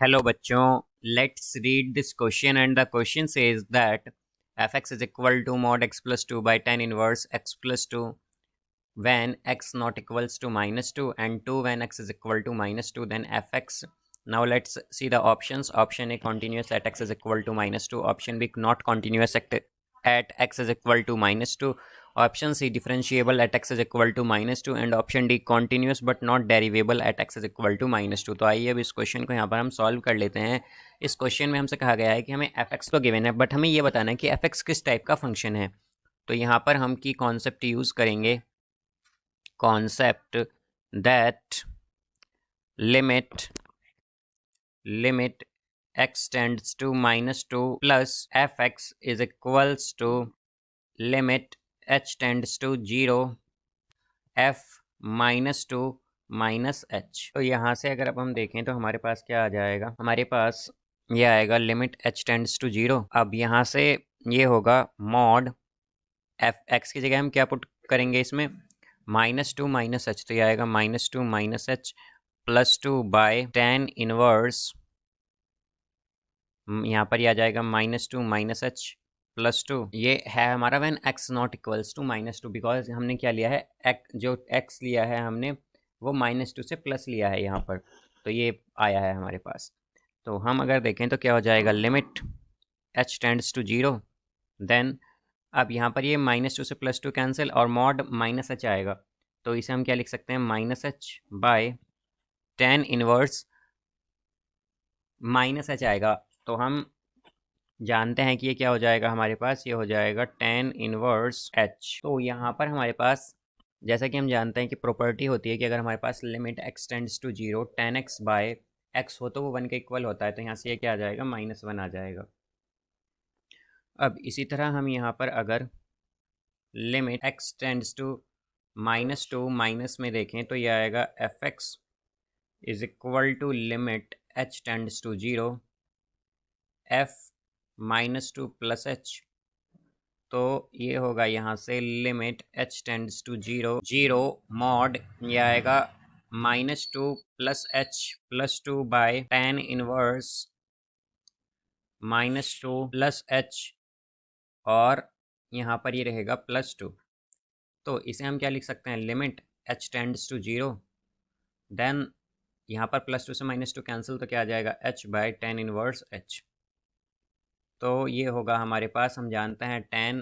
Hello बच्चों, let's read this question and the question says that fx is equal to mod x plus 2 by tan inverse x plus 2 when x not equals to minus 2 and 2 when x is equal to minus 2 then fx. Now let's see the options. Option A continuous at x is equal to minus 2. Option B not continuous at x is equal to minus 2. Option C differentiable at x is equal to minus 2 and option D continuous but not derivable at x is equal to minus 2. तो आइए अब इस question को यहाँ पर हम solve कर लेते हैं। इस क्वेश्चन में हमसे कहा गया है कि हमें एफ एक्स तो गिवन है बट हमें ये बताना है कि एफ एक्स किस टाइप का फंक्शन है। तो यहाँ पर हम की कॉन्सेप्ट यूज़ करेंगे, concept that limit x tends to minus 2 plus fx is equals to limit h tends to 0 f minus 2 minus H. तो यहाँ से अगर अब हम देखें तो हमारे पास क्या आ जाएगा, हमारे पास ये आएगा लिमिट h टेंड्स टू 0। अब यहाँ से ये होगा मॉड एफ एक्स की जगह हम क्या पुट करेंगे इसमें, माइनस 2 माइनस एच। तो ये आएगा minus 2 minus H plus 2 by tan inverse, यहाँ पर ये आ जाएगा माइनस 2 माइनस एच प्लस 2। ये है हमारा when x not equals to minus 2, because हमने क्या लिया है, जो x लिया है हमने वो माइनस 2 से प्लस लिया है यहाँ पर, तो ये आया है हमारे पास। तो हम अगर देखें तो क्या हो जाएगा, limit h tends to 0 then अब यहाँ पर ये माइनस 2 से प्लस 2 कैंसिल और मॉड माइनस एच आएगा। तो इसे हम क्या लिख सकते हैं, minus H by tan inverse minus H आएगा। तो हम जानते हैं कि ये क्या हो जाएगा हमारे पास, ये हो जाएगा tan इनवर्स h। तो यहाँ पर हमारे पास जैसा कि हम जानते हैं कि प्रॉपर्टी होती है कि अगर हमारे पास limit x tends to 0 tan x by x हो तो वो 1 के इक्वल होता है। तो यहाँ से ये क्या आ जाएगा, -1 आ जाएगा। अब इसी तरह हम यहाँ पर अगर limit x tends to -2 minus में देखें तो ये आएगा fx is equal to limit h tends to 0 f -2 plus H. तो ये होगा यहाँ से limit h tends to 0 mod ये आएगा -2 plus H plus 2 by tan inverse -2 plus H और यहाँ पर ये रहेगा +2। तो इसे हम क्या लिख सकते हैं, limit h tends to 0 then यहाँ पर +2 से -2 कैंसिल तो क्या आ जाएगा, h by tan inverse h। तो ये होगा हमारे पास, हम जानते हैं tan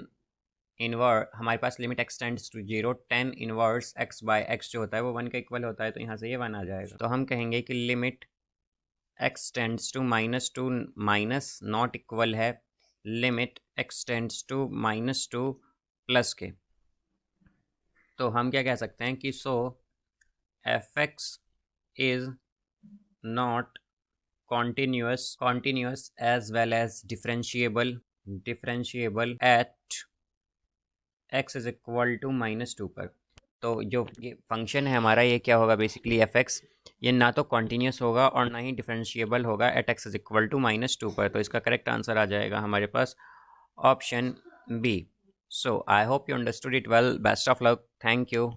इनवर्स, हमारे पास limit x tends to 0 tan inverse x by x जो होता है वो 1 का इक्वल होता है। तो यहाँ से ये 1 आ जाएगा। तो हम कहेंगे कि limit x tends to -2 minus not equal है limit x tends to -2 plus के। तो हम क्या कह सकते हैं कि so fx is not continuous as well as differentiable at x is equal to -2 पर। तो जो ये फंक्शन है हमारा, ये क्या होगा बेसिकली fx, ये ना तो कॉन्टीन्यूस होगा और ना ही डिफरेंशिएबल होगा at x is equal to -2 पर। तो इसका करेक्ट आंसर आ जाएगा हमारे पास option B. So I hope you understood it well, best of luck, thank you.